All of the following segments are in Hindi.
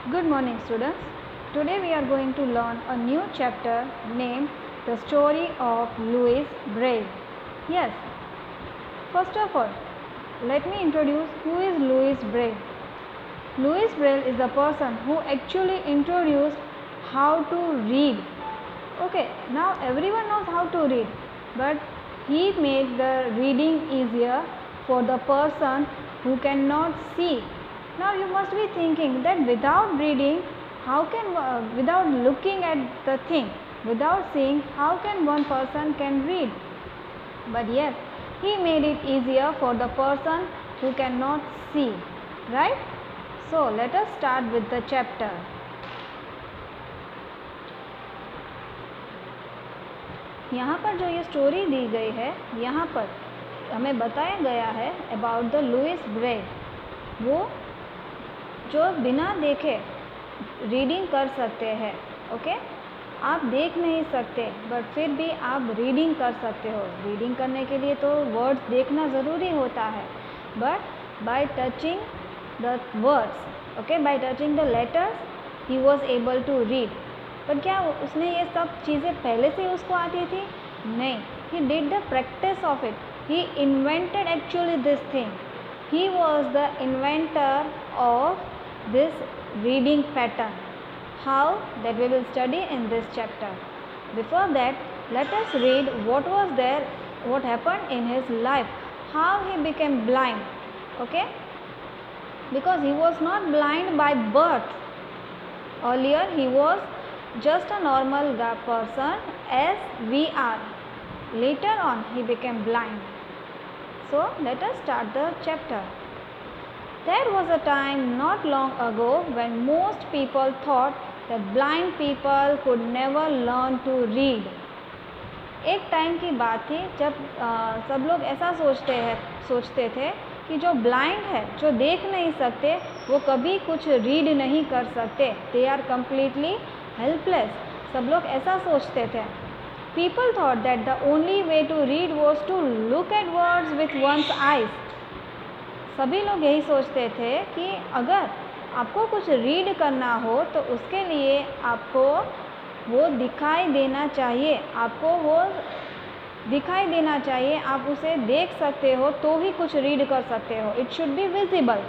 Good morning, students. Today we are going to learn a new chapter named The Story of Louis Braille. Yes, first of all, let me introduce who is Louis Braille. Louis Braille is the person who actually introduced how to read. Okay, now everyone knows how to read, but he made the reading easier for the person who cannot see. Now you must be thinking that without reading, without looking at the thing, without seeing, how can one person can read? But yes, he made it easier for the person who cannot see, right? So let us start with the chapter. यहाँ पर जो ये स्टोरी दी गई है, यहाँ पर हमें बताया गया है अबाउट द लुइस ब्रेल, वो जो बिना देखे रीडिंग कर सकते हैं. ओके, आप देख नहीं सकते बट फिर भी आप रीडिंग कर सकते हो. रीडिंग करने के लिए तो वर्ड्स देखना ज़रूरी होता है, but by touching the words, okay, by touching the letters he was able to read. पर क्या उसने ये सब चीज़ें पहले से उसको आती थी? नहीं. He did the practice of it. He invented actually this thing. He was the inventor of this reading pattern. How? That we will study in this chapter. Before that, let us read what was there, what happened in his life, how he became blind. Okay, because he was not blind by birth. Earlier he was just a normal person as we are. Later on he became blind. So let us start the chapter. There was a time not long ago when most people thought that blind people could never learn to read. एक टाइम की बात थी जब सब लोग ऐसा सोचते थे कि जो ब्लाइंड है, जो देख नहीं सकते, वो कभी कुछ रीड नहीं कर सकते. They are completely helpless. सब लोग ऐसा सोचते थे. People thought that the only way to read was to look at words with one's eyes. सभी लोग यही सोचते थे कि अगर आपको कुछ रीड करना हो तो उसके लिए आपको वो दिखाई देना चाहिए. आपको वो दिखाई देना चाहिए, आप उसे देख सकते हो तो ही कुछ रीड कर सकते हो. It should be visible.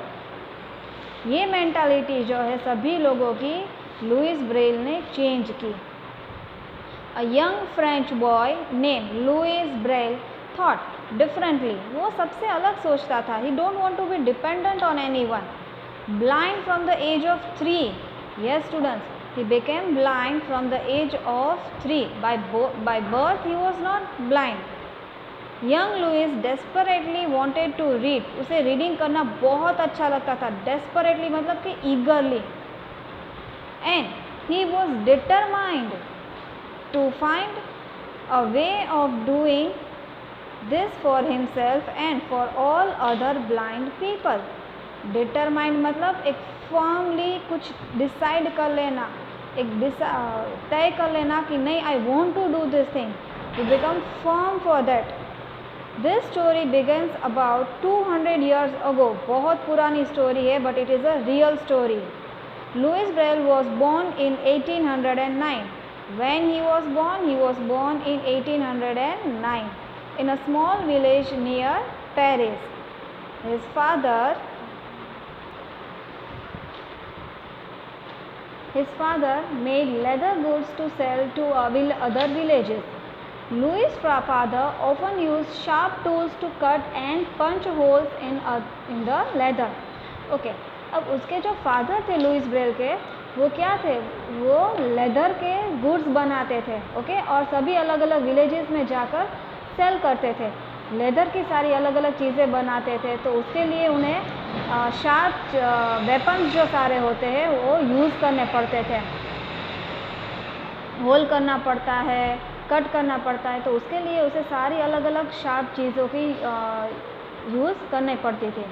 ये मेंटालिटी जो है सभी लोगों की, लुइस ब्रेल ने चेंज की. A young French boy name Louis Braille thought differently. वो सबसे अलग सोचता था. He don't want to be dependent on anyone. Blind from the age of 3. yes students, he became blind from the age of 3. By birth he was not blind. young Louis desperately wanted to read. उसे रीडिंग करना बहुत अच्छा लगता था. desperately मतलब कि eagerly. and he was determined to find a way of doing this for himself and for all other blind people. Determined मतलब एक firmly कुछ decide कर लेना, एक तय कर लेना कि नहीं, I want to do this thing. You become firm for that. This story begins about 200 years ago. बहुत पुरानी स्टोरी है, but it is a real story. Louis Braille was born in 1809. When he was born in 1809 in a small village near Paris. His father made leather goods to sell to other villages. Louis' father often used sharp tools to cut and punch holes in the leather. Okay, अब उसके जो फादर थे लुइस ब्रेल के, वो क्या थे? वो लेदर के गुड्स बनाते थे. ओके, और सभी अलग अलग विलेजेस में जाकर सेल करते थे. लेदर की सारी अलग अलग चीज़ें बनाते थे, तो उसके लिए उन्हें शार्प वेपन्स जो सारे होते हैं वो यूज़ करने पड़ते थे. होल करना पड़ता है, कट करना पड़ता है, तो उसके लिए उसे सारी अलग अलग शार्प चीज़ों की यूज़ करने पड़ती थी.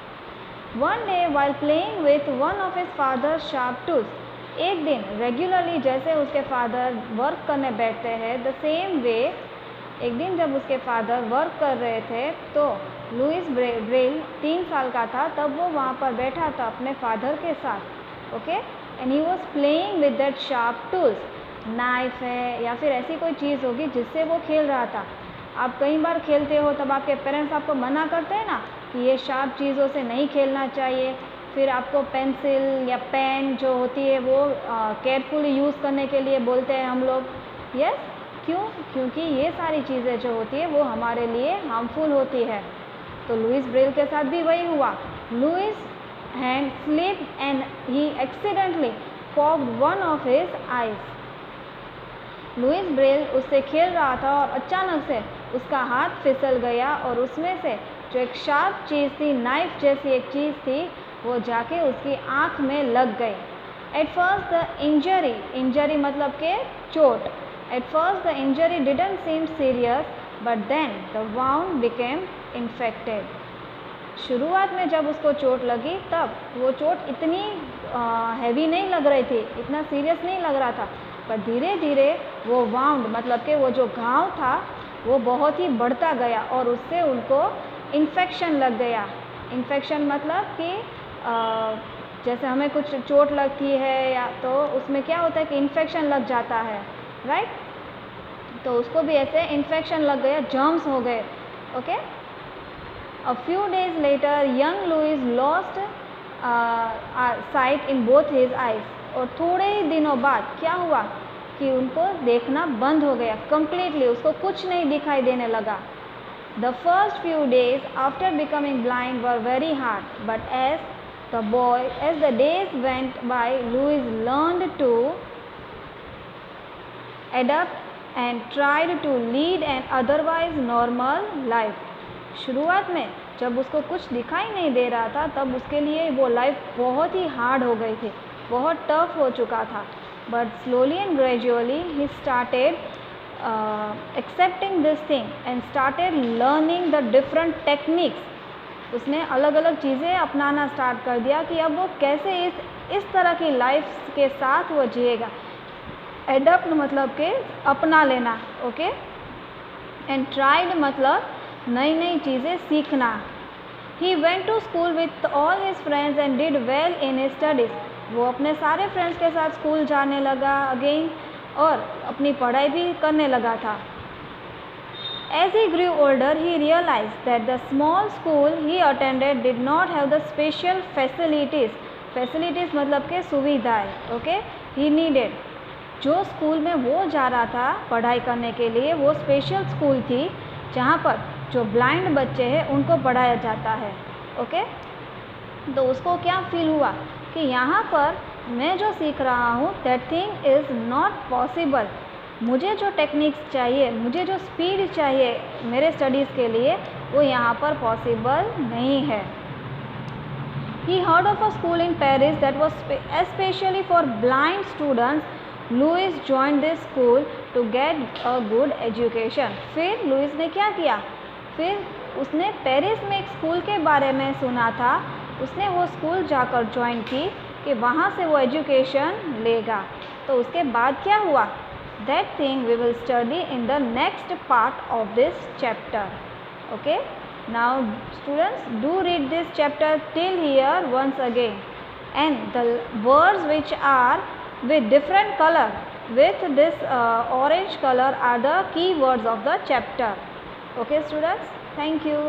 One day while playing with one of his father sharp tools. एक दिन रेगुलरली जैसे उसके फादर वर्क करने बैठते हैं, द सेम वे एक दिन जब उसके फादर वर्क कर रहे थे तो लुइस ब्रेल 3 साल का था. तब वो वहाँ पर बैठा था अपने फादर के साथ. Okay, and he was playing with that sharp tools, knife है या फिर ऐसी कोई चीज़ होगी जिससे वो खेल रहा था। आप कई बार खेलते हो तब आपके पेरेंट्स आपको मना करते हैं ना कि ये शार्प चीज़ों से नहीं खेलना चाहिए, फिर आपको पेंसिल या पेन जो होती है वो केयरफुली यूज़ करने के लिए बोलते हैं हम लोग। यस, क्यों? क्योंकि ये सारी चीज़ें जो होती है वो हमारे लिए हार्मफुल होती है। तो लुइस ब्रेल के साथ भी वही हुआ। Louis hand slip and he accidentally poked one of his eyes. Louis Braille उससे खेल रहा था और अचानक से उसका हाथ फिसल गया और उसमें से जो एक शार्प चीज़ थी, नाइफ जैसी एक चीज़ थी, वो जाके उसकी आँख में लग गई। एट फर्स्ट द इंजरी मतलब के चोट, at first the injury didn't seem serious but then the wound became infected. शुरुआत में जब उसको चोट लगी तब वो चोट इतनी हैवी नहीं लग रही थी, इतना सीरियस नहीं लग रहा था, पर धीरे धीरे वो वाउंड मतलब कि वो जो घाव था वो बहुत ही बढ़ता गया और उससे उनको इन्फेक्शन लग गया। इन्फेक्शन मतलब कि जैसे हमें कुछ चोट लगती है या तो उसमें क्या होता है कि इन्फेक्शन लग जाता है, राइट? तो उसको भी ऐसे इन्फेक्शन लग गया, जर्म्स हो गए। Okay, a few days later young Louis lost sight in both his eyes. और थोड़े ही दिनों बाद क्या हुआ कि उनको देखना बंद हो गया कम्प्लीटली, उसको कुछ नहीं दिखाई देने लगा। The first few days after becoming blind were very hard but as the days went by, Louis learned to adapt and tried to lead an otherwise normal life. शुरुआत में जब उसको कुछ दिखाई नहीं दे रहा था तब उसके लिए वो लाइफ बहुत ही हार्ड हो गई थी, बहुत टफ हो चुका था। But slowly and gradually he started accepting this thing and started learning the different techniques. उसने अलग अलग चीज़ें अपनाना स्टार्ट कर दिया कि अब वो कैसे इस तरह की लाइफ के साथ वो जिएगा। एडप्ट मतलब के अपना लेना, ओके, एंड ट्राइड मतलब नई नई चीज़ें सीखना। He went to school with all his friends and did well in his studies. वो अपने सारे फ्रेंड्स के साथ स्कूल जाने लगा अगेन और अपनी पढ़ाई भी करने लगा था। As he grew older, he realized that the small school he attended did not have the special facilities. Facilities मतलब के सुविधाएं, okay? He needed. जो स्कूल में वो जा रहा था पढ़ाई करने के लिए वो स्पेशल स्कूल थी जहाँ पर जो ब्लाइंड बच्चे हैं उनको पढ़ाया जाता है, ओके? तो उसको क्या फील हुआ कि यहाँ पर मैं जो सीख रहा हूँ that thing is not possible. मुझे जो टेक्निक्स चाहिए, मुझे जो स्पीड चाहिए मेरे स्टडीज़ के लिए वो यहाँ पर पॉसिबल नहीं है। He heard of a school in Paris that was especially for blind students. Louis joined this school to get a good education. फिर लुइस ने क्या किया, फिर उसने पेरिस में एक स्कूल के बारे में सुना था, उसने वो स्कूल जाकर ज्वाइन की कि वहाँ से वो एजुकेशन लेगा। तो उसके बाद क्या हुआ, that thing we will study in the next part of this chapter. Okay, now students, do read this chapter till here once again, and the words which are with different color with this orange color are the key words of the chapter. Okay students, thank you.